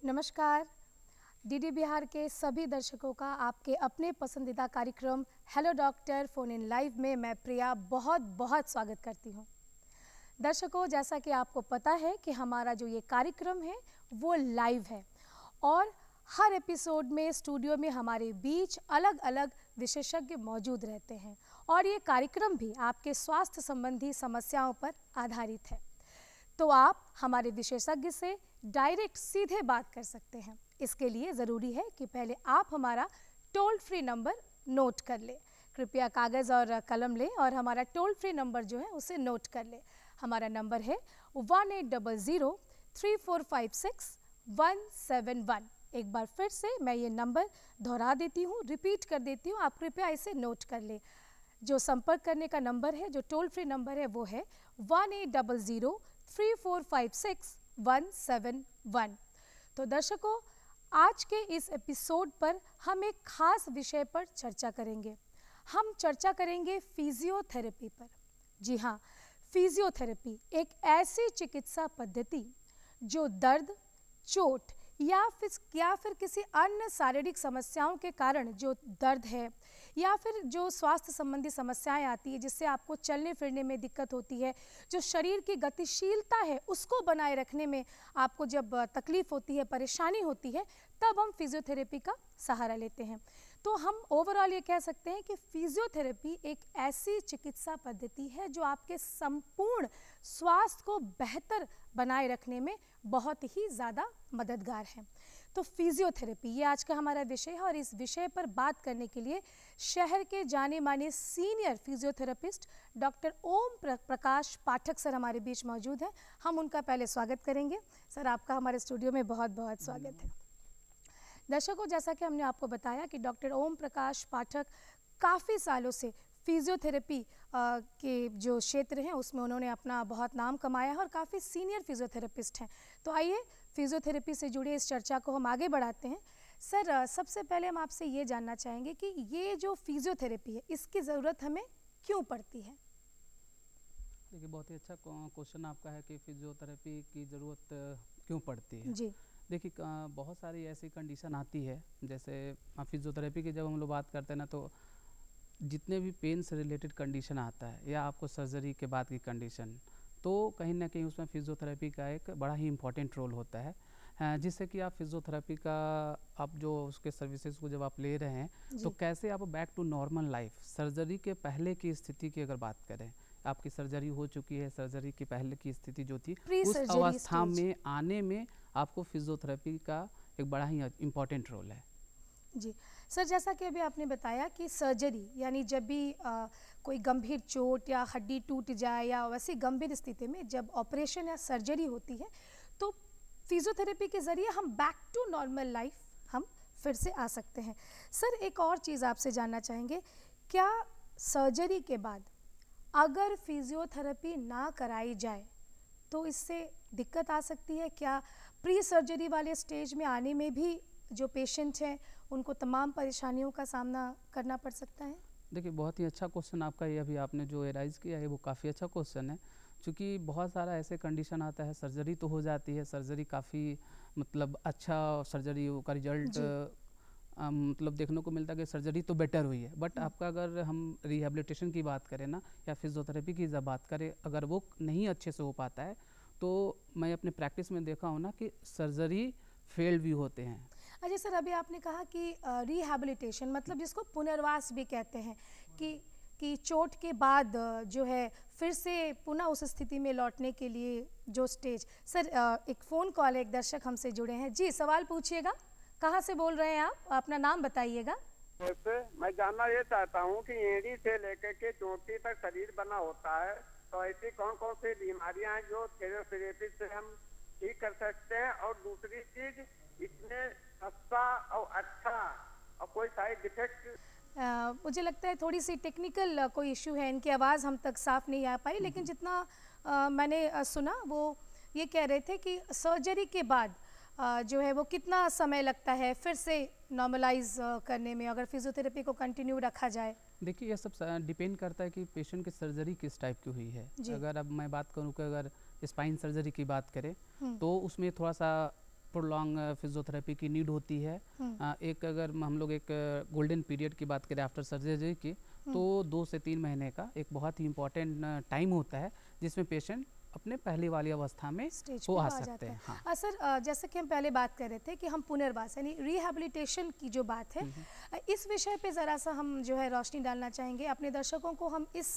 नमस्कार। डीडी बिहार के सभी दर्शकों का आपके अपने पसंदीदा कार्यक्रम hello doctor phone in live में मैं प्रिया बहुत बहुत स्वागत करती हूं। दर्शकों, जैसा कि आपको पता है कि हमारा जो ये कार्यक्रम है वो लाइव है और हर एपिसोड में स्टूडियो में हमारे बीच अलग अलग विशेषज्ञ मौजूद रहते हैं और ये कार्यक्रम भी आपके स्वास्थ्य संबंधी समस्याओं पर आधारित है। तो आप हमारे विशेषज्ञ से डायरेक्ट सीधे बात कर सकते हैं। इसके लिए ज़रूरी है कि पहले आप हमारा टोल फ्री नंबर नोट कर लें। कृपया कागज़ और कलम लें और हमारा टोल फ्री नंबर जो है उसे नोट कर लें। हमारा नंबर है 1800-3456-171। एक बार फिर से मैं ये नंबर दोहरा देती हूँ, रिपीट कर देती हूँ, आप कृपया इसे नोट कर लें। जो संपर्क करने का नंबर है, जो टोल फ्री नंबर है वो है 1800-3456-171। तो दर्शकों, आज के इस एपिसोड पर हम एक खास विषय पर चर्चा करेंगे। हम चर्चा करेंगे फिजियोथेरेपी पर। जी हाँ, फिजियोथेरेपी एक ऐसी चिकित्सा पद्धति जो दर्द, चोट या फिर किसी अन्य शारीरिक समस्याओं के कारण जो दर्द है या फिर जो स्वास्थ्य संबंधी समस्याएं आती है जिससे आपको चलने फिरने में दिक्कत होती है, जो शरीर की गतिशीलता है उसको बनाए रखने में आपको जब तकलीफ होती है, परेशानी होती है, तब हम फिजियोथेरेपी का सहारा लेते हैं। तो हम ओवरऑल ये कह सकते हैं कि फिजियोथेरेपी एक ऐसी चिकित्सा पद्धति है जो आपके संपूर्ण स्वास्थ्य को बेहतर बनाए रखने में बहुत ही ज़्यादा मददगार है। तो फिजियोथेरेपी ये आज का हमारा विषय है और इस विषय पर बात करने के लिए शहर के जाने माने senior physiotherapist doctor Om Prakash पाठक सर हमारे बीच मौजूद हैं। हम उनका पहले स्वागत करेंगे। सर, आपका हमारे स्टूडियो में बहुत बहुत स्वागत है। दर्शकों, जैसा कि हमने आपको बताया कि डॉक्टर ओम प्रकाश पाठक काफ़ी सालों से फिजियोथेरेपी के जो क्षेत्र हैं उसमें उन्होंने अपना बहुत नाम कमाया है और काफ़ी सीनियर फिजियोथेरेपिस्ट हैं। तो आइए फिजियोथेरेपी से जुड़े इस चर्चा को हम आगे बढ़ाते हैं। सर, सबसे पहले हम आपसे ये जानना चाहेंगे कि ये जो फिजियोथेरेपी है इसकी ज़रूरत हमें क्यों पड़ती है? देखिए, बहुत ही अच्छा क्वेश्चन आपका है कि फिजियोथेरेपी की ज़रूरत क्यों पड़ती है। जी। देखिए, बहुत सारी ऐसी कंडीशन आती है, जैसे फिजियोथेरेपी की जब हम लोग बात करते हैं ना, तो जितने भी पेन से रिलेटेड कंडीशन आता है या आपको सर्जरी के बाद की कंडीशन, तो कहीं ना कहीं उसमें फिजियोथेरेपी का एक बड़ा ही इम्पोर्टेंट रोल होता है, जिससे कि आप फिजियोथेरेपी का आप जो उसके सर्विसेज को जब आप ले रहे हैं तो कैसे आप back to normal life, surgery के पहले की स्थिति की अगर बात करें, आपकी सर्जरी हो चुकी है, सर्जरी की पहले की स्थिति जो थी उस अवस्था में आने में आपको फिजियोथेरेपी का एक बड़ा ही इम्पोर्टेंट रोल है। जी सर, जैसा कि अभी आपने बताया कि सर्जरी यानी जब भी कोई गंभीर चोट या हड्डी टूट जाए या वैसी गंभीर स्थिति में जब ऑपरेशन या सर्जरी होती है तो फिजियोथेरेपी के ज़रिए हम बैक टू नॉर्मल लाइफ हम फिर से आ सकते हैं। सर, एक और चीज़ आपसे जानना चाहेंगे, क्या सर्जरी के बाद अगर फिजियोथेरेपी ना कराई जाए तो इससे दिक्कत आ सकती है? क्या प्री सर्जरी वाले स्टेज में आने में भी जो पेशेंट हैं उनको तमाम परेशानियों का सामना करना पड़ सकता है? देखिए, बहुत ही अच्छा क्वेश्चन आपका ये अभी आपने जो एराइज़ किया है वो काफ़ी अच्छा क्वेश्चन है, क्योंकि बहुत सारा ऐसे कंडीशन आता है, सर्जरी तो हो जाती है, सर्जरी काफ़ी मतलब अच्छा सर्जरी का रिजल्ट मतलब देखने को मिलता है कि सर्जरी तो बेटर हुई है, बट आपका अगर हम रिहेबिलिटेशन की बात करें ना या फिजियोथेरेपी की जब बात करें, अगर वो नहीं अच्छे से हो पाता है तो मैं अपने प्रैक्टिस में देखा हूँ ना कि सर्जरी फेल्ड भी होते हैं। अच्छा सर, अभी आपने कहा कि रिहेबिलिटेशन मतलब जिसको पुनर्वास भी कहते हैं कि चोट के बाद जो है फिर से पुनः उस स्थिति में लौटने के लिए जो स्टेज। सर, एक फ़ोन कॉल है, एक दर्शक हमसे जुड़े हैं। जी, सवाल पूछिएगा। कहाँ से बोल रहे हैं आप? अपना नाम बताइएगा। मैं जानना ये चाहता हूँ कि एड़ी से लेकर के चोटी तक शरीर बना होता है, तो ऐसी कौन कौन सी बीमारियां हैं जो फिजियोथेरेपी से हम ठीक कर सकते हैं? और दूसरी चीज, इसमें सस्ता और अच्छा और कोई साइड इफेक्ट? मुझे लगता है थोड़ी सी टेक्निकल कोई इशू है, इनकी आवाज़ हम तक साफ नहीं आ पाई, लेकिन जितना मैंने सुना वो ये कह रहे थे कि सर्जरी के बाद जो है वो कितना समय लगता है फिर से नॉर्मलाइज करने में अगर फिजियोथेरेपी को कंटिन्यू रखा जाए? देखिए, ये सब डिपेंड करता है कि पेशेंट की सर्जरी किस टाइप की हुई है। अगर अब मैं बात करूँ कि अगर स्पाइन सर्जरी की बात करें तो उसमें थोड़ा सा प्रोलॉन्ग फिजियोथेरेपी की नीड होती है। एक अगर हम लोग एक गोल्डन पीरियड की बात करें आफ्टर सर्जरी की, तो 2 से 3 महीने का एक बहुत ही इम्पॉर्टेंट टाइम होता है जिसमें पेशेंट अपने पहली वाली अवस्था में वो आ सकते हैं। हाँ। सर, जैसे कि हम पहले बात कर रहे थे कि हम पुनर्वास यानी रिहैबिलिटेशन की जो बात है, इस विषय पे ज़रा सा हम जो है रोशनी डालना चाहेंगे अपने दर्शकों को। हम इस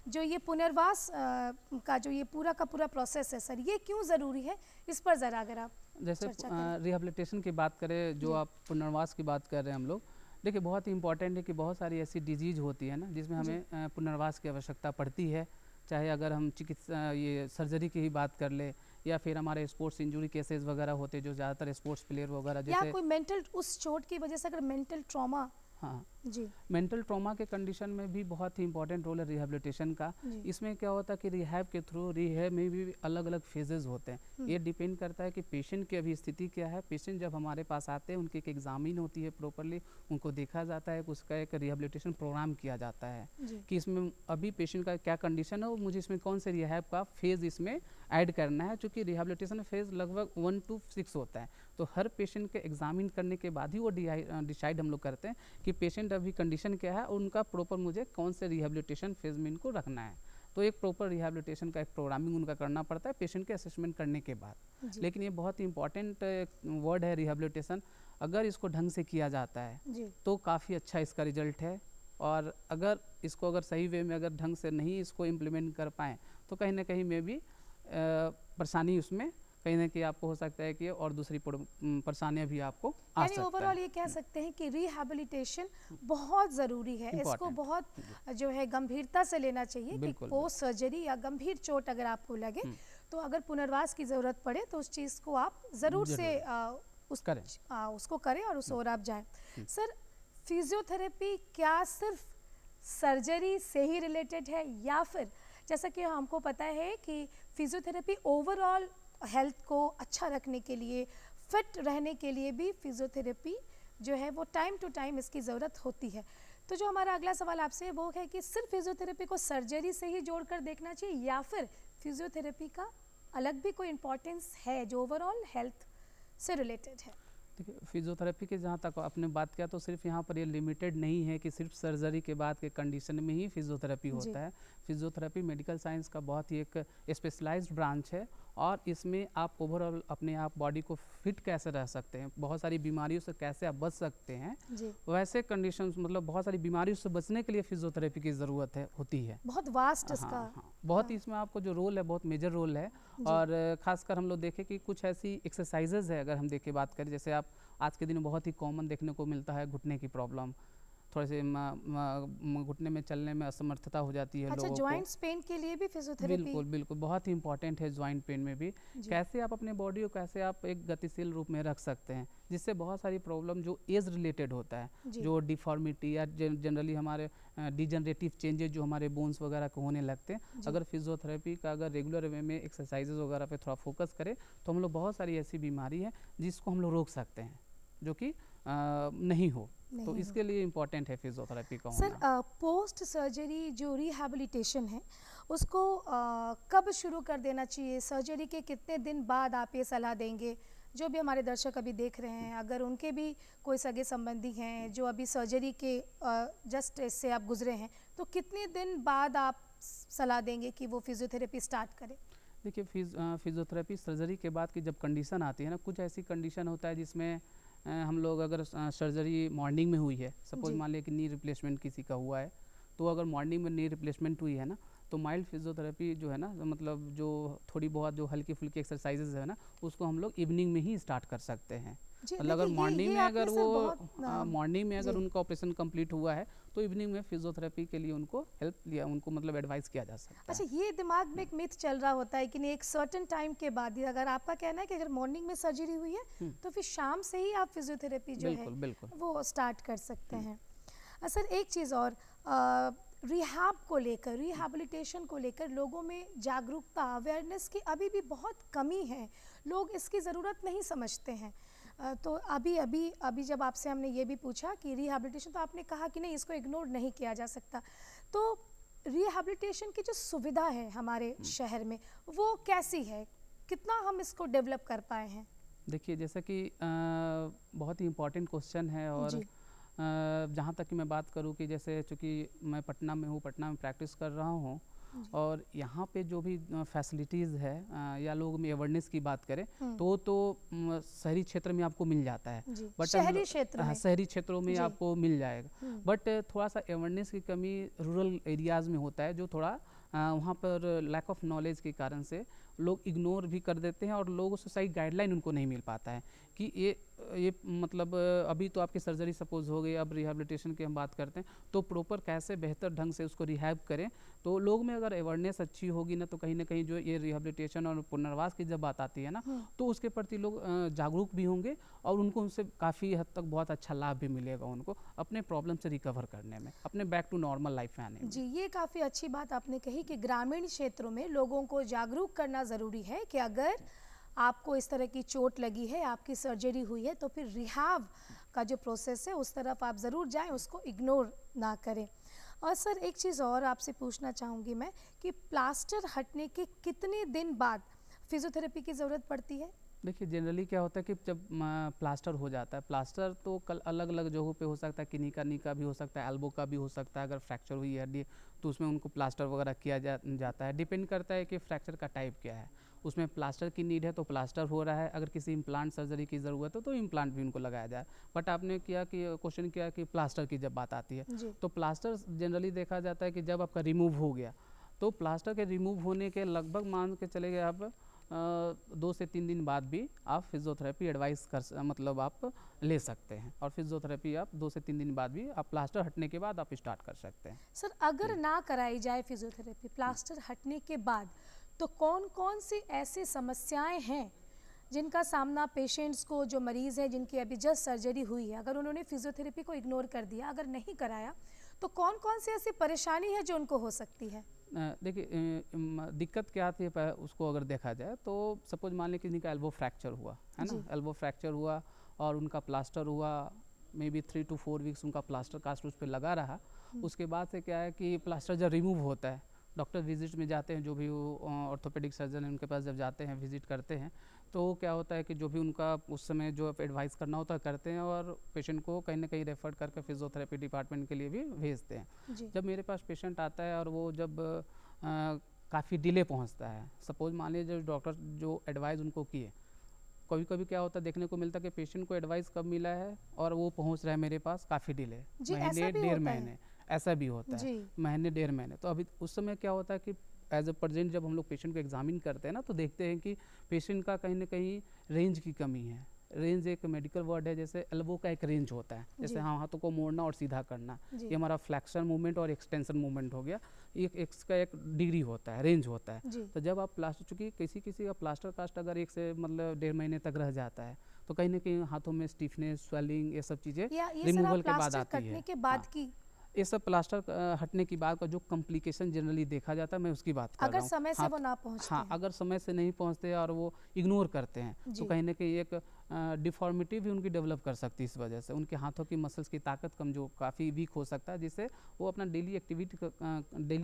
जो ये पुनर्वास का जो ये पूरा का पूरा प्रोसेस है सर, ये क्यों ज़रूरी है, इस पर ज़रा अगर आप जैसे रिहैबिलिटेशन की बात करें, जो आप पुनर्वास की बात कर रहे हैं हम लोग, देखिए बहुत ही इंपॉर्टेंट है कि बहुत सारी ऐसी डिजीज होती है ना जिसमें हमें पुनर्वास की आवश्यकता पड़ती है। चाहे अगर हम चिकित्सा ये सर्जरी की ही बात कर ले, या फिर हमारे स्पोर्ट्स इंजरी केसेस वगैरह होते हैं जो ज़्यादातर स्पोर्ट्स प्लेयर वगैरह जैसे, या कोई मेंटल उस चोट की वजह से अगर मेंटल ट्रॉमा। हाँ जी, मेंटल ट्रॉमा के कंडीशन में भी बहुत ही इंपॉर्टेंट रोल है रिहैबिलिटेशन का। इसमें क्या होता है कि रिहैब के थ्रू, रिहैब में भी अलग अलग फेजेस होते हैं। ये डिपेंड करता है कि पेशेंट की अभी स्थिति क्या है। पेशेंट जब हमारे पास आते हैं उनकी एक एग्जामिन होती है प्रॉपरली, उनको देखा जाता है, उसका एक रिहैबिलिटेशन प्रोग्राम किया जाता है कि इसमें अभी पेशेंट का क्या कंडीशन है और मुझे इसमें कौन से रिहैब का फेज़ इसमें ऐड करना है। चूँकि रिहैबिलिटेशन फेज़ लगभग 1 to 6 होता है, तो हर पेशेंट के एग्जामिन करने के बाद ही वो डिसाइड हम लोग करते हैं कि पेशेंट अभी कंडीशन क्या है और उनका प्रॉपर मुझे कौन से रिहैबिलिटेशन फेज में इनको रखना है। तो एक प्रॉपर रिहैबिलिटेशन का एक प्रोग्रामिंग उनका करना पड़ता है पेशेंट के असेसमेंट करने के बाद। लेकिन ये बहुत ही इंपॉर्टेंट वर्ड है रिहैबिलिटेशन। अगर इसको ढंग से किया जाता है तो काफ़ी अच्छा इसका रिजल्ट है, और अगर इसको अगर सही वे में अगर ढंग से नहीं इसको इम्प्लीमेंट कर पाएँ तो कहीं ना कहीं में भी परेशानी उसमें कहीं ना कहीं आपको हो सकता है कि और दूसरी परेशानियां भी आपको आ सकता है। ओवरऑल ये कह सकते हैं कि रिहैबिलिटेशन बहुत ज़रूरी है, इसको बहुत जो है गंभीरता से लेना चाहिए कि पोस्ट सर्जरी या गंभीर चोट अगर आपको लगे तो अगर पुनर्वास की ज़रूरत पड़े तो उस चीज़ को आप ज़रूर से उसको करें और उस ओर आप जाएं। सर, फिजियोथेरेपी क्या सिर्फ सर्जरी से ही रिलेटेड है, या फिर जैसा कि हमको पता है कि फिजियोथेरेपी ओवरऑल हेल्थ को अच्छा रखने के लिए, फिट रहने के लिए भी फिजियोथेरेपी जो है वो टाइम टू टाइम इसकी ज़रूरत होती है। तो जो हमारा अगला सवाल आपसे वो है कि सिर्फ फिजियोथेरेपी को सर्जरी से ही जोड़कर देखना चाहिए, या फिर फिजियोथेरेपी का अलग भी कोई इम्पोर्टेंस है जो ओवरऑल हेल्थ से रिलेटेड है? देखिए, फिजियोथेरेपी के जहाँ तक आपने बात किया तो सिर्फ यहाँ पर ये लिमिटेड नहीं है कि सिर्फ सर्जरी के बाद के कंडीशन में ही फिजियोथेरेपी होता है। फिजियोथेरेपी मेडिकल साइंस का बहुत ही एक स्पेशलाइज्ड ब्रांच है, और इसमें आप ओवरऑल अपने आप बॉडी को फिट कैसे रह सकते हैं, बहुत सारी बीमारियों से कैसे आप बच सकते हैं, वैसे कंडीशंस मतलब बहुत सारी बीमारियों से बचने के लिए फिजियोथेरेपी की ज़रूरत है होती है। बहुत वास्ट इसका। बहुत इसमें आपको जो रोल है बहुत मेजर रोल है। और खासकर हम लोग देखें कि कुछ ऐसी एक्सरसाइजेज है, अगर हम देख के बात करें, जैसे आप आज के दिन में बहुत ही कॉमन देखने को मिलता है घुटने की प्रॉब्लम, थोड़े से घुटने में चलने में असमर्थता हो जाती है लोगों को। जॉइंट्स पेन के लिए भी फिजियोथेरेपी बिल्कुल बिल्कुल बहुत ही इंपॉर्टेंट है जॉइंट पेन में भी। कैसे आप अपने बॉडी को कैसे आप एक गतिशील रूप में रख सकते हैं, जिससे बहुत सारी प्रॉब्लम जो एज रिलेटेड होता है, जो डिफॉर्मिटी या जनरली हमारे डिजनरेटिव चेंजेस जो हमारे बोन्स वगैरह को होने लगते हैं, अगर फिजियोथेरेपी का अगर रेगुलर वे में एक्सरसाइजेज वगैरह पे थोड़ा फोकस करें तो हम लोग बहुत सारी ऐसी बीमारी है जिसको हम लोग रोक सकते हैं जो कि नहीं हो। तो इसके लिए इम्पोर्टेंट है फिजियोथेरेपी का होना। सर, पोस्ट सर्जरी जो रिहैबिलिटेशन है उसको कब शुरू कर देना चाहिए? सर्जरी के कितने दिन बाद आप ये सलाह देंगे? जो भी हमारे दर्शक अभी देख रहे हैं, अगर उनके भी कोई सगे संबंधी हैं जो अभी सर्जरी के जस्ट इससे आप गुजरे हैं, तो कितने दिन बाद आप सलाह देंगे कि वो फिजियोथेरेपी स्टार्ट करें? देखिए, फिजियोथेरेपी सर्जरी के बाद की जब कंडीशन आती है ना, कुछ ऐसी कंडीशन होता है जिसमें हम लोग अगर सर्जरी मॉर्निंग में हुई है, सपोज मान लिया कि नी रिप्लेसमेंट किसी का हुआ है, तो अगर मॉर्निंग में नी रिप्लेसमेंट हुई है ना, तो माइल्ड फिजियोथेरेपी जो है ना, मतलब जो थोड़ी बहुत जो हल्की फुल्की एक्सरसाइजेज है ना, उसको हम लोग इवनिंग में ही स्टार्ट कर सकते हैं। मतलब अगर मॉर्निंग में अगर वो मॉर्निंग में अगर उनका ऑपरेशन कंप्लीट हुआ है तो इवनिंग में फिजियोथेरेपी के लिए उनको हेल्प लिया, उनको मतलब एडवाइस किया जा सकता है। अच्छा, ये दिमाग में एक मिथ चल रहा होता है कि नहीं, एक सर्टेन टाइम के बाद ही, अगर आपका कहना है कि अगर मॉर्निंग में सर्जरी हुई है तो फिर शाम से ही आप फिजियोथेरेपी जो है वो स्टार्ट कर सकते हैं। सर, एक चीज़ और, रिहैब को लेकर, रिहैबिलिटेशन को लेकर लोगों में जागरूकता, अवेयरनेस की अभी भी बहुत कमी है, लोग इसकी ज़रूरत नहीं समझते हैं। तो अभी जब आपसे हमने ये भी पूछा कि रिहैबिलिटेशन, तो आपने कहा कि नहीं, इसको इग्नोर नहीं किया जा सकता। तो रिहैबिलिटेशन की जो सुविधा है हमारे शहर में वो कैसी है, कितना हम इसको डेवलप कर पाए हैं? देखिए जैसे कि बहुत ही इम्पोर्टेंट क्वेश्चन है, और जी। जहाँ तक कि मैं बात करूँ कि जैसे चूँकि मैं पटना में हूँ, पटना में प्रैक्टिस कर रहा हूँ, जी। और यहाँ पे जो भी फैसिलिटीज़ है या लोग में अवेयरनेस की बात करें हम्म, तो शहरी क्षेत्र में आपको मिल जाता है, जी, बट शहरी क्षेत्र में। शहरी क्षेत्रों में जी। आपको मिल जाएगा, हम्म, बट थोड़ा सा अवेयरनेस की कमी रूरल एरियाज़ में होता है, जो थोड़ा वहाँ पर लैक ऑफ नॉलेज के कारण से लोग इग्नोर भी कर देते हैं, और लोगों से सही गाइडलाइन उनको नहीं मिल पाता है कि ये मतलब अभी तो आपकी सर्जरी सपोज हो गई, अब रिहैबिलिटेशन की हम बात करते हैं, तो प्रॉपर कैसे बेहतर ढंग से उसको रिहैब करें। तो लोग में अगर अवेयरनेस अच्छी होगी ना, तो कहीं ना कहीं जो ये रिहैबिलिटेशन और पुनर्वास की जब बात आती है ना, तो उसके प्रति लोग जागरूक भी होंगे, और उनको उनसे काफ़ी हद तक बहुत अच्छा लाभ भी मिलेगा उनको अपने प्रॉब्लम से रिकवर करने में, अपने बैक टू नॉर्मल लाइफ में आने में। जी, ये काफ़ी अच्छी बात आपने कही कि ग्रामीण क्षेत्रों में लोगों को जागरूक करना ज़रूरी है कि अगर आपको इस तरह की चोट लगी है, आपकी सर्जरी हुई है, तो फिर रिहैब का जो प्रोसेस है उस तरफ आप ज़रूर जाएं, उसको इग्नोर ना करें। और सर एक चीज़ और आपसे पूछना चाहूँगी मैं कि प्लास्टर हटने के कितने दिन बाद फिजियोथेरेपी की ज़रूरत पड़ती है? देखिए जनरली क्या होता है कि जब प्लास्टर हो जाता है, प्लास्टर तो कल अलग अलग जगहों पे हो सकता है, किनी का नी का भी हो सकता है, एल्बो का भी हो सकता है, अगर फ्रैक्चर हुई है हड्डी तो उसमें उनको प्लास्टर वगैरह किया जाता है, डिपेंड करता है कि फ्रैक्चर का टाइप क्या है, उसमें प्लास्टर की नीड है तो प्लास्टर हो रहा है, अगर किसी इम्प्लांट सर्जरी की ज़रूरत है तो इम्प्लांट भी उनको लगाया जाए। बट आपने किया कि क्वेश्चन किया कि प्लास्टर की जब बात आती है, जी। तो प्लास्टर जनरली देखा जाता है कि जब आपका रिमूव हो गया, तो प्लास्टर के रिमूव होने के लगभग मान के चले गए आप 2 से 3 दिन बाद भी आप फिजियोथेरेपी एडवाइस मतलब आप ले सकते हैं, और फिजियोथेरेपी आप 2 से 3 दिन बाद भी आप प्लास्टर हटने के बाद आप स्टार्ट कर सकते हैं। सर अगर ना कराई जाए फिजियोथेरेपी प्लास्टर हटने के बाद, तो कौन कौन सी ऐसी समस्याएं हैं जिनका सामना पेशेंट्स को, जो मरीज़ है जिनकी अभी जस्ट सर्जरी हुई है, अगर उन्होंने फिजियोथेरेपी को इग्नोर कर दिया, अगर नहीं कराया, तो कौन कौन सी ऐसी परेशानी है जो उनको हो सकती है? देखिए दिक्कत क्या आती है उसको अगर देखा जाए तो सपोज मान लें किसी का एल्बो फ्रैक्चर हुआ है ना, एल्बो फ्रैक्चर हुआ और उनका प्लास्टर हुआ, मे बी 3 to 4 वीक्स उनका प्लास्टर कास्ट उस पर लगा रहा, उसके बाद से क्या है कि प्लास्टर जब रिमूव होता है, डॉक्टर विजिट में जाते हैं, जो भी ऑर्थोपेडिक सर्जन है उनके पास जब जाते हैं, विजिट करते हैं, तो क्या होता है कि जो भी उनका उस समय जो एडवाइस करना होता है करते हैं, और पेशेंट को कहीं ना कहीं रेफर करके फिजियोथेरेपी डिपार्टमेंट के लिए भी भेजते हैं। जी। जब मेरे पास पेशेंट आता है और वो जब काफ़ी डिले पहुंचता है, सपोज मान लीजिए डॉक्टर जो एडवाइस उनको किए, कभी कभी क्या होता है देखने को मिलता है कि पेशेंट को एडवाइस कब मिला है और वो पहुंच रहा है मेरे पास काफ़ी डिले, महीने 1.5 महीने, ऐसा भी होता है, महीने 1.5 महीने। तो अभी उस समय क्या होता है कि एज अ प्रेजेंट जब हम लोग पेशेंट को एग्जामिन करते हैं ना, तो देखते हैं कि पेशेंट का कहीं ना कहीं रेंज की कमी है। रेंज एक मेडिकल वर्ड है, जैसे एल्बो का एक रेंज होता है, जैसे हाथों को मोड़ना और सीधा करना, ये हमारा फ्लैक्शन मूवमेंट और एक्सटेंशन मूवमेंट हो गया, इसका एक डिग्री होता है, रेंज होता है। तो जब आप प्लास्टर, चूँकि किसी का प्लास्टर कास्ट अगर 1 से मतलब 1.5 महीने तक रह जाता है, तो कहीं ना कहीं हाथों में स्टिफनेस, स्वेलिंग, ये सब चीज़ें रिमूवल के बाद आती है। ये सब प्लास्टर हटने की बात का जो कॉम्प्लिकेशन जनरली देखा जाता है, मैं उसकी बात कर रहा हूँ। अगर समय से वो ना पहुँचते हैं। अगर समय से नहीं पहुँचते और वो इग्नोर करते हैं, तो कहीं ना कहीं एक डिफॉर्मिटी भी उनकी डेवलप कर सकती है। इस वजह से उनके हाथों की मसल्स की ताकत कमजोर, काफ़ी वीक हो सकता है, जिससे वो अपना डेली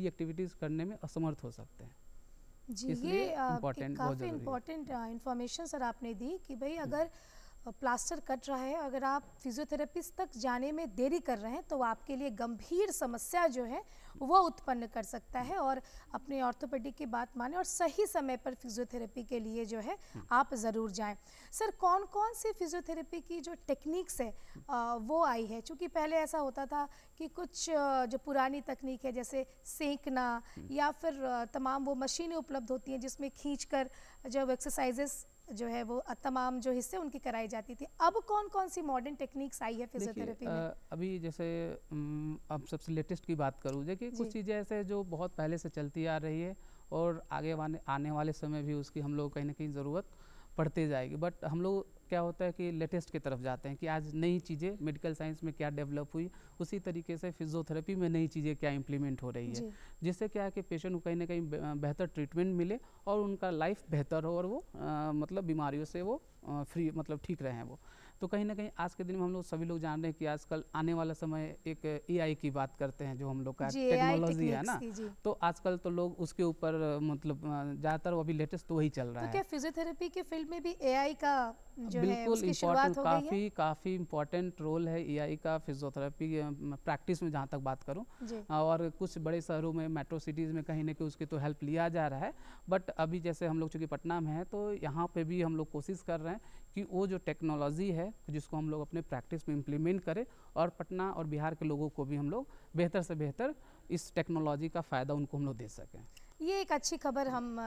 एक्टिविटीज़ करने में असमर्थ हो सकते हैं। जी, ये काफ़ी इम्पोर्टेंट इन्फॉर्मेशन सर आपने दी कि भाई अगर प्लास्टर कट रहा है, अगर आप फिजियोथेरेपिस्ट तक जाने में देरी कर रहे हैं, तो आपके लिए गंभीर समस्या जो है वो उत्पन्न कर सकता है, और अपने ऑर्थोपेडिक की बात माने और सही समय पर फिजियोथेरेपी के लिए जो है आप ज़रूर जाएं। सर कौन कौन सी फिजियोथेरेपी की जो टेक्निक्स है वो आई है? क्योंकि पहले ऐसा होता था कि कुछ जो पुरानी तकनीक है, जैसे सेंकना या फिर तमाम वो मशीनें उपलब्ध होती हैं जिसमें खींचकर जो एक्सरसाइजेस जो है वो तमाम जो हिस्से उनकी कराई जाती थी। अब कौन कौन सी मॉडर्न टेक्निक्स आई है फिजियोथेरेपी में? अभी जैसे अब सबसे लेटेस्ट की बात करूँ, देखिए कुछ चीज़ें ऐसे जो बहुत पहले से चलती आ रही है और आगे आने वाले समय भी उसकी हम लोग कहीं ना कहीं ज़रूरत पड़ते जाएगी, बट हम लोग क्या होता है कि लेटेस्ट की तरफ जाते हैं कि आज नई चीज़ें मेडिकल साइंस में क्या डेवलप हुई, उसी तरीके से फिजियोथेरेपी में नई चीज़ें क्या इम्प्लीमेंट हो रही है, जिससे क्या है कि पेशेंट को कहीं ना कहीं बेहतर ट्रीटमेंट मिले और उनका लाइफ बेहतर हो, और वो मतलब बीमारियों से वो फ्री, मतलब ठीक रहें वो। तो कहीं ना कहीं आज के दिन में हम लोग सभी लोग जान रहे हैं कि आजकल आने वाला समय एक एआई की बात करते हैं, जो हम लोग का जी, AI टेक्नोलॉजी है ना, टेक्निक्स की, जी। तो आजकल तो लोग उसके ऊपर मतलब ज़्यादातर अभी लेटेस्ट तो वही चल रहा तो है। क्या फिजियोथेरेपी के फील्ड में भी एआई का जो है बिल्कुल उसकी इम्पोर्टेंट, शुरुआत हो गई है? काफ़ी काफ़ी इम्पोर्टेंट रोल है एआई का फिजियोथेरेपी प्रैक्टिस में, जहाँ तक बात करूँ। जी। और कुछ बड़े शहरों में, मेट्रो सिटीज़ में कहीं ना कहीं उसकी तो हेल्प लिया जा रहा है। बट अभी जैसे हम लोग चूँकि पटना में है, तो यहाँ पे भी हम लोग कोशिश कर रहे हैं कि वो जो टेक्नोलॉजी है जिसको हम लोग अपने प्रैक्टिस में इम्प्लीमेंट करें, और पटना और बिहार के लोगों को भी हम लोग बेहतर से बेहतर इस टेक्नोलॉजी का फ़ायदा उनको हम लोग दे सकें। ये एक अच्छी खबर हम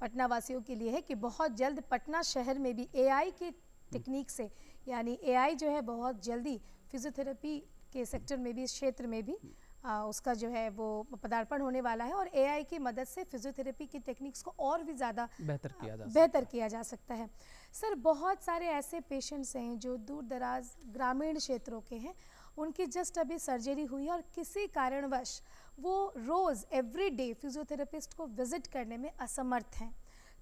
पटना वासियों के लिए है कि बहुत जल्द पटना शहर में भी एआई की टेक्निक से, यानी एआई जो है बहुत जल्दी फिजियोथेरेपी के सेक्टर में भी, इस क्षेत्र में भी उसका जो है वो पदार्पण होने वाला है, और एआई की मदद से फिजियोथेरेपी की टेक्निक्स को और भी ज़्यादा बेहतर किया जा सकता है। सर, बहुत सारे ऐसे पेशेंट्स हैं जो दूर दराज ग्रामीण क्षेत्रों के हैं, उनकी जस्ट अभी सर्जरी हुई है और किसी कारणवश वो रोज़ एवरीडे फिजियोथेरेपिस्ट को विजिट करने में असमर्थ हैं।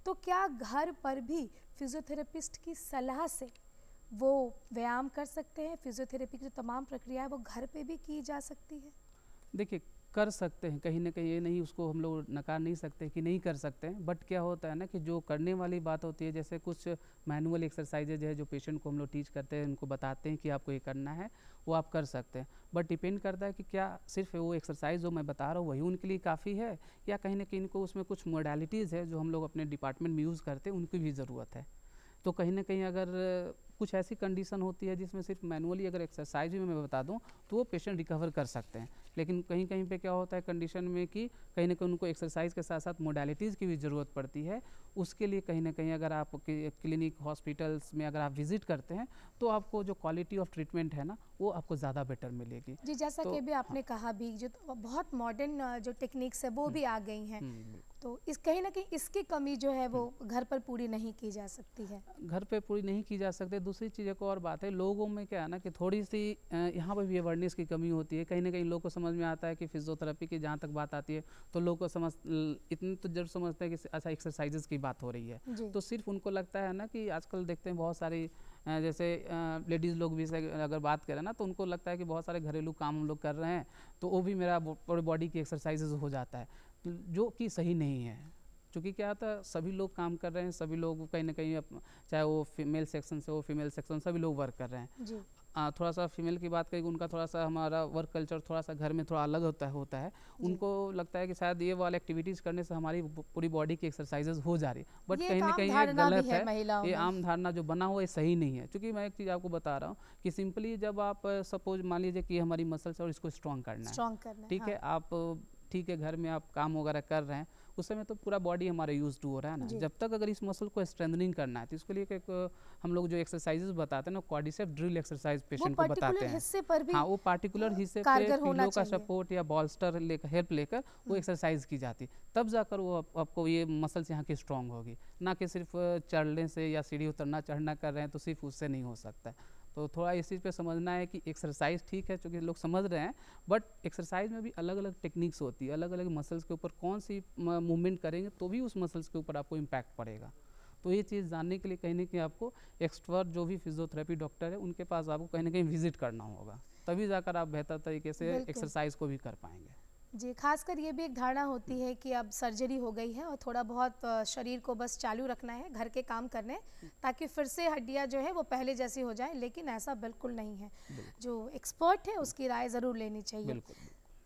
तो क्या घर पर भी फिजियोथेरेपिस्ट की सलाह से वो व्यायाम कर सकते हैं? फिजियोथेरेपी की जो तमाम प्रक्रिया है वो घर पे भी की जा सकती है? देखिए, कर सकते हैं, कहीं ना कहीं ये नहीं, उसको हम लोग नकार नहीं सकते कि नहीं कर सकते हैं। बट क्या होता है ना कि जो करने वाली बात होती है, जैसे कुछ मैनुअल एक्सरसाइजेज है जो पेशेंट को हम लोग टीच करते हैं, उनको बताते हैं कि आपको ये करना है, वो आप कर सकते हैं। बट डिपेंड करता है कि क्या सिर्फ वो एक्सरसाइज जो मैं बता रहा हूँ वही उनके लिए काफ़ी है, या कहीं ना कहीं इनको उसमें कुछ मोडालिटीज़ है जो हम लोग अपने डिपार्टमेंट में यूज़ करते हैं, उनकी भी ज़रूरत है। तो कहीं ना कहीं अगर कुछ ऐसी कंडीशन होती है जिसमें सिर्फ मैनुअली अगर एक्सरसाइज भी मैं बता दूं तो वो पेशेंट रिकवर कर सकते हैं। लेकिन कहीं कहीं पे क्या होता है कंडीशन में कि कहीं ना कहीं उनको एक्सरसाइज के साथ साथ मोडालिटीज़ की भी ज़रूरत पड़ती है। उसके लिए कहीं ना कहीं अगर आप क्लिनिक हॉस्पिटल्स में अगर आप विजिट करते हैं तो आपको जो क्वालिटी ऑफ ट्रीटमेंट है ना, वो आपको ज़्यादा बेटर मिलेगी। जी, जैसा कि अभी आपने कहा भी, जो बहुत मॉडर्न जो टेक्निक्स है वो भी आ गई हैं, तो इस कहीं ना कहीं इसकी कमी जो है वो घर पर पूरी नहीं की जा सकती है। घर पे पूरी नहीं की जा सकती। दूसरी चीज़ एक और बात है, लोगों में क्या है ना कि थोड़ी सी यहाँ पर भी अवेयरनेस की कमी होती है। कहीं ना कहीं लोगों को समझ में आता है कि फिजियोथेरेपी की जहाँ तक बात आती है तो लोग को इतनी तो जरूर समझते हैं कि अच्छा एक्सरसाइजेज की बात हो रही है, तो सिर्फ उनको लगता है ना कि आजकल देखते हैं बहुत सारी जैसे लेडीज़ लोग भी अगर बात करें ना, तो उनको लगता है कि बहुत सारे घरेलू काम हम लोग कर रहे हैं तो वो भी मेरा पूरी बॉडी की एक्सरसाइजेज हो जाता है, जो कि सही नहीं है। क्योंकि क्या होता है, सभी लोग काम कर रहे हैं, सभी लोग कहीं ना कहीं चाहे वो फीमेल सेक्शन से हो फीमेल सेक्शन, सभी लोग वर्क कर रहे हैं जी। थोड़ा सा फीमेल की बात करें, उनका थोड़ा सा हमारा वर्क कल्चर थोड़ा सा घर में थोड़ा अलग होता है। उनको लगता है कि शायद ये वाले एक्टिविटीज़ करने से हमारी पूरी बॉडी की एक्सरसाइजेज हो जा रही है, बट कहीं ना कहीं ये गलत है। ये आम धारणा जो बना हुआ है सही नहीं है। क्योंकि मैं एक चीज़ आपको बता रहा हूँ कि सिंपली जब आप सपोज मान लीजिए कि हमारी मसल्स और इसको स्ट्रॉन्ग करना है, ठीक है, आप ठीक है घर में आप काम वगैरह कर रहे हैं, उस समय तो पूरा बॉडी हमारा यूज टू हो रहा है ना। जब तक अगर इस मसल को स्ट्रेंथनिंग करना है तो इसके लिए हम लोग जो एक्सरसाइजेज बताते हैं ना, क्वाड्रिसेप्स ड्रिल एक्सरसाइज पेशेंट को बताते हैं। हिस्से पर भी वो पार्टिकुलर हिस्से पे पिलो का सपोर्ट या बॉल्स्टर हेल्प लेकर वो एक्सरसाइज की जाती है, तब जाकर वो आपको ये मसल्स यहाँ की स्ट्रांग होगी। ना कि सिर्फ चढ़ने से या सीढ़ी उतरना चढ़ना कर रहे हैं तो सिर्फ उससे नहीं हो सकता। तो थोड़ा इस चीज़ पे समझना है कि एक्सरसाइज ठीक है, क्योंकि लोग समझ रहे हैं, बट एक्सरसाइज में भी अलग अलग टेक्निक्स होती है, अलग अलग मसल्स के ऊपर कौन सी मूवमेंट करेंगे तो भी उस मसल्स के ऊपर आपको इम्पैक्ट पड़ेगा। तो ये चीज़ जानने के लिए कहीं ना कहीं आपको एक्सपर्ट जो भी फिजियोथेरेपी डॉक्टर है उनके पास आपको कहीं ना कहीं विजिट करना होगा, तभी जाकर आप बेहतर तरीके से एक्सरसाइज को भी कर पाएंगे। जी, खासकर ये भी एक धारणा होती है कि अब सर्जरी हो गई है और थोड़ा बहुत शरीर को बस चालू रखना है, घर के काम करने, ताकि फिर से हड्डियां जो है वो पहले जैसी हो जाए, लेकिन ऐसा बिल्कुल नहीं है। जो एक्सपर्ट है उसकी राय ज़रूर लेनी चाहिए।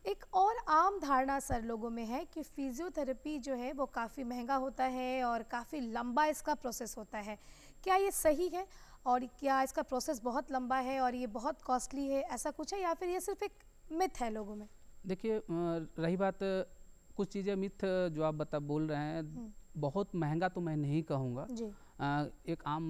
एक और आम धारणा सर लोगों में है कि फिजियोथेरेपी जो है वो काफ़ी महंगा होता है और काफ़ी लंबा इसका प्रोसेस होता है। क्या ये सही है, और क्या इसका प्रोसेस बहुत लंबा है और ये बहुत कॉस्टली है, ऐसा कुछ है, या फिर ये सिर्फ एक मिथ है लोगों में? देखिए, रही बात कुछ चीज़ें मिथ जो आप बोल रहे हैं, बहुत महंगा तो मैं नहीं कहूँगा। एक आम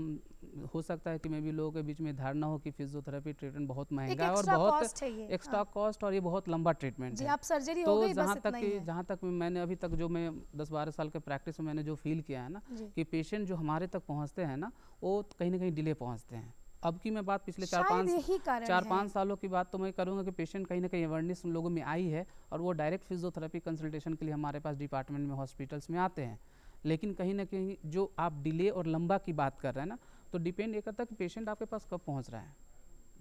हो सकता है कि मैं भी लोगों के बीच में धारणा हो कि फिजियोथेरेपी ट्रीटमेंट बहुत महंगा है और बहुत एक्स्ट्रा कॉस्ट और ये बहुत लंबा ट्रीटमेंट है। आप सर्जरी तो जहाँ तक मैंने अभी तक जो मैं 10-12 साल के प्रैक्टिस में मैंने जो फील किया है ना, कि पेशेंट जो हमारे तक पहुँचते हैं ना, वो कहीं ना कहीं डिले पहुँचते हैं। अब की मैं बात पिछले 4-5 सालों की बात तो मैं करूँगा कि पेशेंट कहीं ना कहीं अवेयरनेस उन लोगों में आई है और वो डायरेक्ट फिजियोथेरेपी कंसल्टेशन के लिए हमारे पास डिपार्टमेंट में हॉस्पिटल्स में आते हैं। लेकिन कहीं ना कहीं जो आप डिले और लंबा की बात कर रहे हैं ना, तो डिपेंड ये करता है कि पेशेंट आपके पास कब पहुंच रहा है।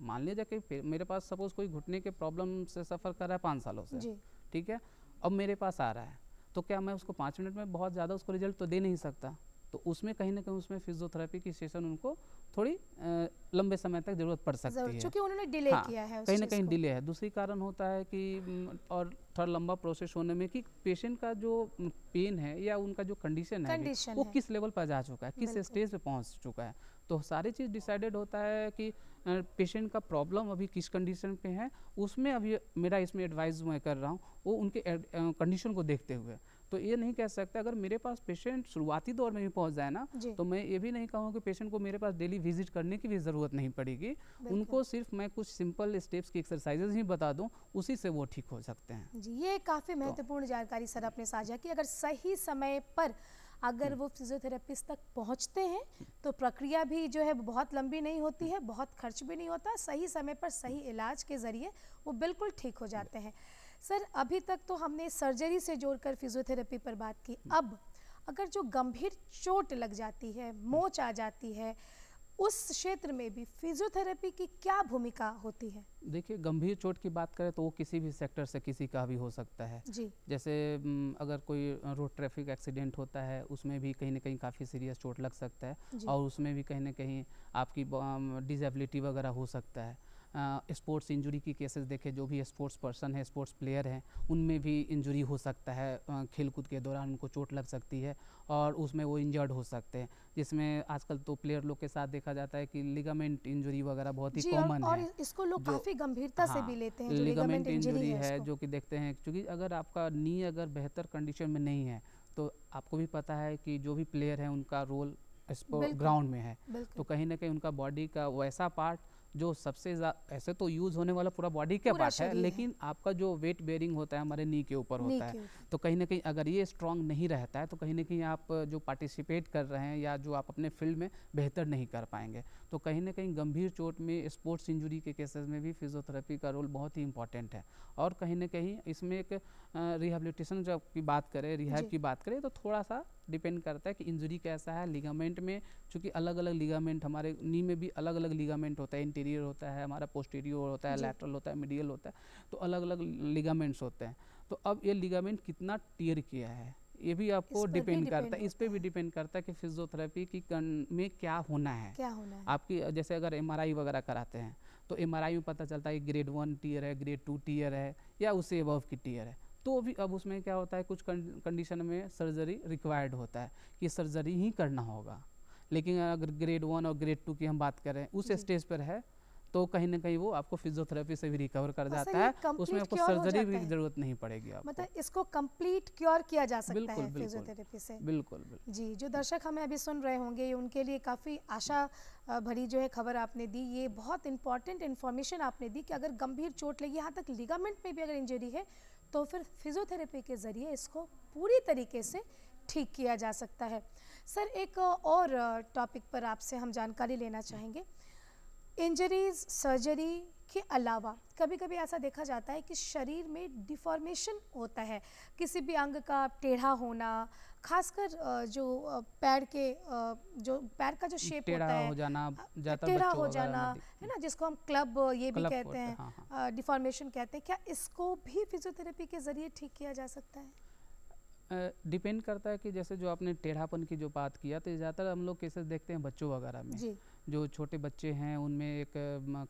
मान लीजिए कि मेरे पास सपोज़ कोई घुटने के प्रॉब्लम से सफ़र कर रहा है 5 सालों से, जी। ठीक है, अब मेरे पास आ रहा है, तो क्या मैं उसको 5 मिनट में बहुत ज़्यादा उसको रिजल्ट तो दे नहीं सकता, तो उसमें कहीं ना कहीं उसमें फिजियोथेरेपी की सेशन उनको थोड़ी लंबे समय तक ज़रूरत पड़ सकती है, क्योंकि उन्होंने डिले हाँ, किया है उस कहीं ना चीज़ कहीं को। डिले है। दूसरी कारण होता है कि और थोड़ा लंबा प्रोसेस होने में कि पेशेंट का जो पेन है या उनका जो कंडीशन है अभी, कंडीशन वो है। किस लेवल पर जा चुका है, किस बिल्कुल। स्टेज पे पहुंच चुका है। तो सारी चीज़ डिसाइडेड होता है कि पेशेंट का प्रॉब्लम अभी किस कंडीशन पे है, उसमें अभी मेरा इसमें एडवाइस मैं कर रहा हूँ वो उनके कंडीशन को देखते हुए। तो ये नहीं कह सकते अगर मेरे पास पेशेंट शुरुआती दौर में भी पहुंच जाए ना, जी। तो मैं ये भी नहीं कहूँ कि पेशेंट को मेरे पास डेली विजिट करने की भी ज़रूरत नहीं पड़ेगी, उनको सिर्फ मैं कुछ सिंपल स्टेप्स की एक्सरसाइजेज ही बता दूं, उसी से वो ठीक हो सकते हैं। जी, ये काफ़ी महत्वपूर्ण जानकारी सर आपने साझा की। अगर सही समय पर अगर वो फिजियोथेरेपिस्ट तक पहुंचते हैं तो प्रक्रिया भी जो है बहुत लंबी नहीं होती है, बहुत खर्च भी नहीं होता, सही समय पर सही इलाज के ज़रिए वो बिल्कुल ठीक हो जाते हैं। सर अभी तक तो हमने सर्जरी से जोड़कर फिजियोथेरेपी पर बात की, अब अगर जो गंभीर चोट लग जाती है, मोच आ जाती है, उस क्षेत्र में भी फिजियोथेरेपी की क्या भूमिका होती है? देखिए, गंभीर चोट की बात करें तो वो किसी भी सेक्टर से किसी का भी हो सकता है जी। जैसे अगर कोई रोड ट्रैफिक एक्सीडेंट होता है उसमें भी कहीं ना कहीं काफ़ी सीरियस चोट लग सकता है और उसमें भी कहीं ना कहीं आपकी डिसेबिलिटी वगैरह हो सकता है। स्पोर्ट्स इंजरी की केसेस देखें, जो भी स्पोर्ट्स पर्सन है, स्पोर्ट्स प्लेयर हैं, उनमें भी इंजरी हो सकता है, खेलकूद के दौरान उनको चोट लग सकती है और उसमें वो इंजर्ड हो सकते हैं, जिसमें आजकल तो प्लेयर लोग के साथ देखा जाता है कि लिगामेंट इंजरी वगैरह बहुत ही कॉमन है और इसको लोग काफ़ी गंभीरता से भी लेते हैं, जो लिगामेंट इंजरी है जो कि देखते हैं, क्योंकि अगर आपका नी अगर बेहतर कंडीशन में नहीं है तो आपको भी पता है कि जो भी प्लेयर है उनका रोल ग्राउंड में है, तो कहीं ना कहीं उनका बॉडी का वैसा पार्ट जो सबसे ऐसे तो यूज़ होने वाला पूरा बॉडी का पार्ट है, लेकिन आपका जो वेट बेयरिंग होता है हमारे नी के ऊपर होता है, तो कहीं ना कहीं अगर ये स्ट्रांग नहीं रहता है तो कहीं ना कहीं आप जो पार्टिसिपेट कर रहे हैं या जो आप अपने फील्ड में बेहतर नहीं कर पाएंगे। तो कहीं ना कहीं गंभीर चोट में, स्पोर्ट्स इंजरी के केसेस में भी फिजियोथेरेपी का रोल बहुत ही इंपॉर्टेंट है। और कहीं ना कहीं इसमें एक रिहेबिलिटेशन जब की बात करें, रिहैब की बात करें, तो थोड़ा सा डिपेंड करता है कि इंजरी कैसा है। लिगामेंट में चूँकि अलग अलग लिगामेंट, हमारे नी में भी अलग अलग लिगामेंट होता है, इंटीरियर होता है, हमारा पोस्टीरियर होता है, लैटरल होता है, मीडियल होता है, तो अलग अलग लिगामेंट्स होते हैं। तो अब ये लिगामेंट कितना टियर किया है ये भी आपको डिपेंड करता है, इस पे भी डिपेंड करता है कि फिजियोथेरेपी की में क्या होना है, आपकी जैसे अगर एमआरआई वगैरह कराते हैं तो एमआरआई में पता चलता है कि ग्रेड 1 टियर है, ग्रेड 2 टियर है या उससे अबव की टियर है, तो भी अब उसमें क्या होता है, कुछ कंडीशन में सर्जरी रिक्वायर्ड होता है कि सर्जरी ही करना होगा। लेकिन अगर ग्रेड 1 और ग्रेड 2 की हम बात करें उस स्टेज पर है तो कहीं ना कहीं वो आपको फिजियोथेरेपी से भी रिकवर कर जाता है, उसमें आपको सर्जरी भी जरूरत नहीं पड़ेगी आपको। मतलब इसको कंप्लीट क्योर किया जा सकता है फिजियोथेरेपी से। बिल्कुल जी, जो दर्शक हमें अभी सुन रहे होंगे उनके लिए काफ़ी आशा भरी जो है खबर आपने दी, ये बहुत इंपॉर्टेंट इन्फॉर्मेशन आपने दी कि अगर गंभीर चोट लगी, यहाँ तक लिगामेंट में भी अगर इंजरी है तो फिर फिजियोथेरेपी के ज़रिए इसको पूरी तरीके से ठीक किया जा सकता है। सर एक और टॉपिक पर आपसे हम जानकारी लेना चाहेंगे। इंजरीज, सर्जरी के अलावा कभी कभी ऐसा देखा जाता है कि शरीर में डिफॉर्मेशन होता है, किसी भी अंग का टेढ़ा होना, खासकर जो पैर का जो शेप होता है, टेढ़ा हो जाना है ना, जिसको हम क्लब ये भी कहते हैं, डिफॉर्मेशन कहते हैं, क्या इसको भी फिजियोथेरेपी के जरिए ठीक किया जा सकता है? डिपेंड करता है कि जैसे जो आपने टेढ़ापन की जो बात किया, तो ज़्यादातर हम लोग केसेस देखते हैं बच्चों वगैरह में जी। जो छोटे बच्चे हैं उनमें एक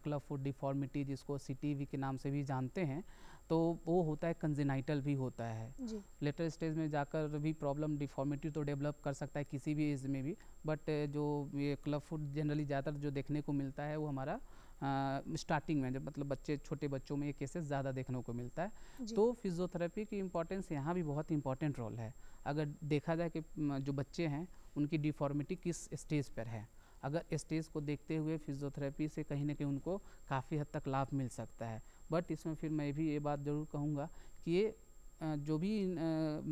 क्लब फुट डिफॉर्मिटी जिसको CTV के नाम से भी जानते हैं, तो वो होता है, कंजेनाइटल भी होता है जी। लेटर स्टेज में जाकर भी प्रॉब्लम डिफॉर्मिटी तो डेवलप कर सकता है किसी भी एज में भी, बट जो ये क्लब फुट जनरली ज़्यादातर जो देखने को मिलता है वो हमारा स्टार्टिंग में, जब मतलब छोटे बच्चों में ये केसेस ज़्यादा देखने को मिलता है। तो फिजियोथेरेपी की इम्पोर्टेंस यहाँ भी बहुत इंपॉर्टेंट रोल है। अगर देखा जाए कि जो बच्चे हैं उनकी डिफॉर्मिटी किस स्टेज पर है, अगर स्टेज को देखते हुए फिजियोथेरेपी से कहीं ना कहीं उनको काफ़ी हद तक लाभ मिल सकता है। बट इसमें फिर मैं भी ये बात ज़रूर कहूँगा कि ये जो भी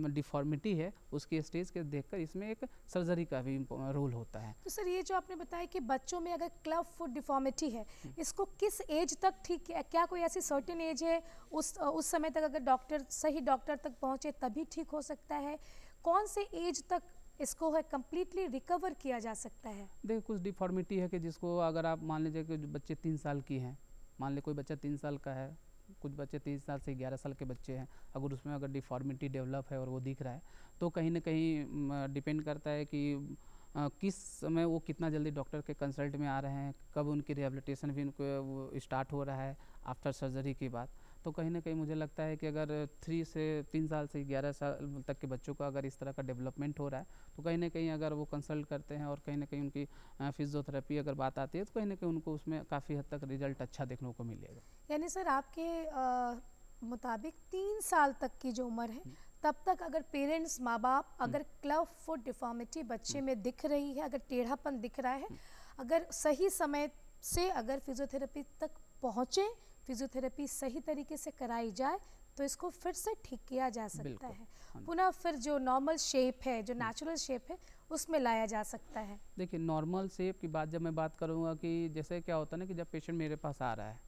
डिफॉर्मिटी है उसके स्टेज के देखकर इसमें एक सर्जरी का भी रोल होता है। तो सर ये जो आपने बताया कि बच्चों में अगर क्लब फुट डिफॉर्मिटी है, इसको किस एज तक ठीक, क्या कोई ऐसी सर्टेन एज है उस समय तक अगर सही डॉक्टर तक पहुँचे तभी ठीक हो सकता है? कौन से एज तक इसको है कम्प्लीटली रिकवर किया जा सकता है? देखिए कुछ डिफॉर्मिटी है कि जिसको अगर आप मान लीजिए कि जो बच्चे 3 साल की हैं, मान लीजिए कोई बच्चा 3 साल का है, कुछ बच्चे 3 साल से 11 साल के बच्चे हैं, अगर उसमें अगर डिफॉर्मिटी डेवलप है और वो दिख रहा है तो कहीं ना कहीं डिपेंड करता है कि किस समय वो कितना जल्दी डॉक्टर के कंसल्ट में आ रहे हैं, कब उनकी रिहेबिलिटेशन भी उनको स्टार्ट हो रहा है आफ्टर सर्जरी के बाद। तो कहीं ना कहीं मुझे लगता है कि अगर 3 साल से 11 साल तक के बच्चों का अगर इस तरह का डेवलपमेंट हो रहा है तो कहीं ना कहीं अगर वो कंसल्ट करते हैं और कहीं ना कहीं उनकी फिजियोथेरेपी अगर बात आती है तो कहीं ना कहीं उनको उसमें काफ़ी हद तक रिजल्ट अच्छा देखने को मिलेगा। यानी सर आपके मुताबिक 3 साल तक की जो उम्र है तब तक अगर पेरेंट्स, माँ बाप, अगर क्लब फुट डिफॉर्मिटी बच्चे में दिख रही है, अगर टेढ़ापन दिख रहा है, अगर सही समय से अगर फिजियोथेरेपी तक पहुँचे, फिजियोथेरेपी सही तरीके से कराई जाए तो इसको फिर से ठीक किया जा सकता है, पुनः फिर जो नॉर्मल शेप है, जो नेचुरल शेप है उसमें लाया जा सकता है। देखिए नॉर्मल शेप की बात जब मैं बात करूँगा कि जैसे क्या होता है ना कि जब पेशेंट मेरे पास आ रहा है,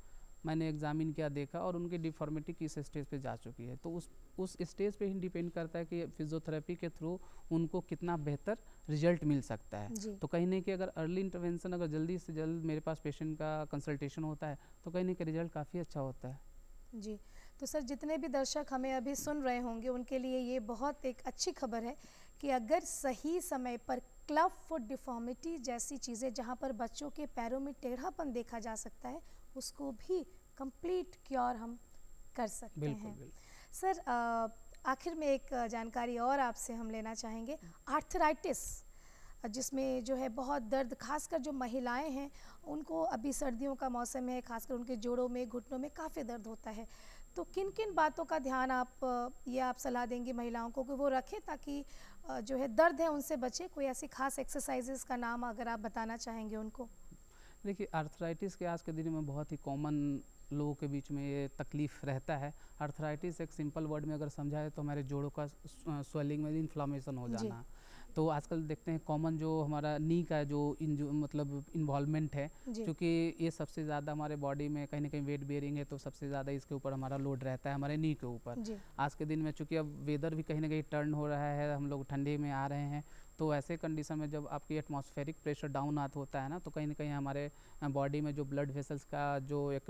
मैंने एग्जामिन किया, देखा और उनकी डिफॉर्मिटी किस स्टेज पे जा चुकी है, तो उस स्टेज पे ही डिपेंड करता है कि फिजियोथेरेपी के थ्रू उनको कितना बेहतर रिजल्ट मिल सकता है। तो कहीं नहीं कि अगर अर्ली इंटरवेंशन अगर जल्दी से जल्द मेरे पास पेशेंट का कंसल्टेशन होता है तो कहीं नहीं कि रिजल्ट काफ़ी अच्छा होता है। जी, तो सर जितने भी दर्शक हमें अभी सुन रहे होंगे उनके लिए ये बहुत एक अच्छी खबर है कि अगर सही समय पर क्लब फुट डिफॉर्मिटी जैसी चीज़ें जहाँ पर बच्चों के पैरों में टेढ़ापन देखा जा सकता है उसको भी कंप्लीट क्योर हम कर सकते हैं। सर आखिर में एक जानकारी और आपसे हम लेना चाहेंगे, आर्थराइटिस जिसमें जो है बहुत दर्द, खासकर जो महिलाएं हैं उनको अभी सर्दियों का मौसम है, खासकर उनके जोड़ों में, घुटनों में काफ़ी दर्द होता है, तो किन किन बातों का ध्यान आप सलाह देंगी महिलाओं को कि वो रखें ताकि जो है दर्द है उनसे बचे? कोई ऐसी खास एक्सरसाइजेस का नाम अगर आप बताना चाहेंगे उनको। देखिए आर्थराइटिस के आज के दिन में बहुत ही कॉमन लोगों के बीच में ये तकलीफ़ रहता है। आर्थराइटिस एक सिंपल वर्ड में अगर समझाए तो हमारे जोड़ों का स्वेलिंग में इन्फ्लामेशन हो जाना। तो आजकल देखते हैं कॉमन जो हमारा नी का जो मतलब इन्वॉल्वमेंट है, क्योंकि ये सबसे ज़्यादा हमारे बॉडी में कहीं ना कहीं वेट बेयरिंग है तो सबसे ज़्यादा इसके ऊपर हमारा लोड रहता है हमारे नी के ऊपर। आज के दिन में चूँकि अब वेदर भी कहीं ना कहीं टर्न हो रहा है, हम लोग ठंडे में आ रहे हैं, तो ऐसे कंडीशन में जब आपकी एटमॉस्फेरिक प्रेशर डाउन होता है ना तो कहीं ना कहीं हमारे बॉडी में जो ब्लड वेसल्स का जो एक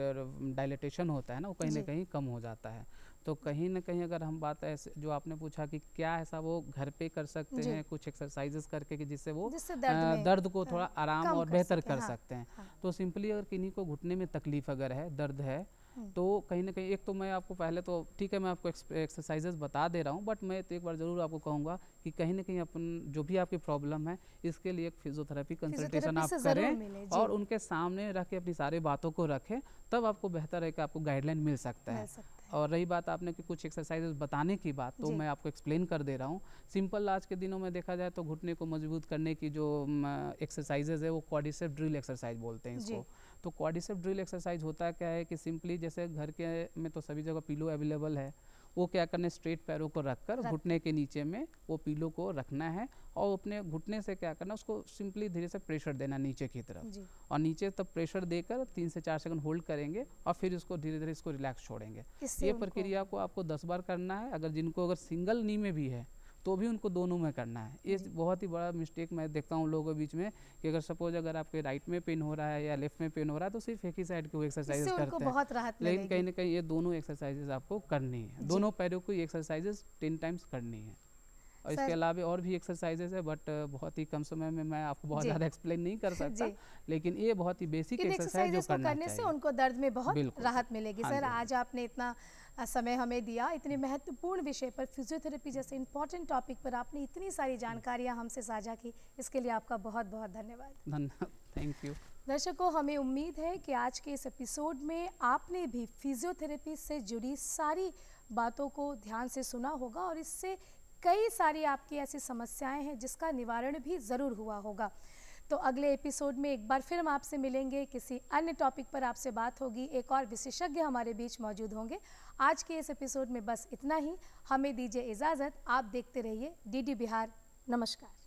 डायलेटेशन होता है ना वो कहीं ना कहीं कम हो जाता है। तो कहीं ना कहीं अगर हम बात ऐसे जो आपने पूछा कि क्या ऐसा वो घर पे कर सकते हैं कुछ एक्सरसाइजेस करके कि जिससे वो दर्द को थोड़ा आराम और बेहतर कर सकते हैं, तो सिंपली अगर किन्हीं को घुटने में तकलीफ अगर है, दर्द है, तो कहीं ना कहीं एक तो मैं आपको पहले तो ठीक है मैं आपको एक्सरसाइजेस बता दे रहा हूँ, बट मैं तो एक बार ज़रूर आपको कहूँगा कि कहीं ना कहीं अपन जो भी आपकी प्रॉब्लम है इसके लिए एक फिजियोथेरेपी कंसल्टेशन आप करें और उनके सामने रख के अपनी सारी बातों को रखें, तब आपको बेहतर है कि आपको गाइडलाइन मिल सकता है। और रही बात आपने कि कुछ एक्सरसाइजेस बताने की बात, तो मैं आपको एक्सप्लेन कर दे रहा हूँ। सिंपल आज के दिनों में देखा जाए तो घुटने को मजबूत करने की जो एक्सरसाइजेज है वो क्वाड्रिसेप ड्रिल एक्सरसाइज बोलते हैं इसको। तो क्वाड्रिसेप ड्रिल एक्सरसाइज होता है क्या है कि सिंपली जैसे घर के में तो सभी जगह पिलो अवेलेबल है, वो क्या करना है स्ट्रेट पैरों को रखकर घुटने के नीचे में वो पिलो को रखना है और अपने घुटने से क्या करना उसको सिंपली धीरे से प्रेशर देना नीचे की तरफ, और नीचे तब प्रेशर देकर 3 से 4 सेकंड होल्ड करेंगे और फिर इसको धीरे धीरे इसको रिलैक्स छोड़ेंगे। ये प्रक्रिया को आपको 10 बार करना है। अगर जिनको अगर सिंगल नी में भी है तो भी उनको दोनों में करना है। ये बहुत ही बड़ा मिस्टेक मैं देखता हूँ लोगों के बीच में कि अगर सपोज अगर आपके राइट में पेन हो रहा है या लेफ्ट में पेन हो रहा है तो सिर्फ एक ही साइड की वो एक्सरसाइज करते हैं, लेकिन कहीं ना कहीं ये दोनों एक्सरसाइजेज आपको करनी है, दोनों पैरों को एक्सरसाइजेज 10 टाइम्स करनी है। और इसके अलावा और भी एक्सरसाइजेज है, बट बहुत ही कम समय में मैं आपको बहुत ज़्यादा एक्सप्लेन नहीं कर सकता, लेकिन ये बहुत ही बेसिक एक्सरसाइज जो करने से उनको दर्द में बहुत राहत मिलेगी। सर आज आपने इतना समय हमें दिया, इतने महत्वपूर्ण विषय पर, फिजियोथेरेपी जैसे इंपॉर्टेंट टॉपिक पर आपने इतनी सारी जानकारियाँ हमसे साझा की, इसके लिए आपका बहुत बहुत धन्यवाद। Thank you. दर्शकों, हमें उम्मीद है कि आज के इस एपिसोड में आपने भी फिजियोथेरेपी से जुड़ी सारी बातों को ध्यान से सुना होगा और इससे कई सारी आपकी ऐसी समस्याएं हैं जिसका निवारण भी ज़रूर हुआ होगा। तो अगले एपिसोड में एक बार फिर हम आपसे मिलेंगे, किसी अन्य टॉपिक पर आपसे बात होगी, एक और विशेषज्ञ हमारे बीच मौजूद होंगे। आज के इस एपिसोड में बस इतना ही, हमें दीजिए इजाज़त। आप देखते रहिए DD बिहार। नमस्कार।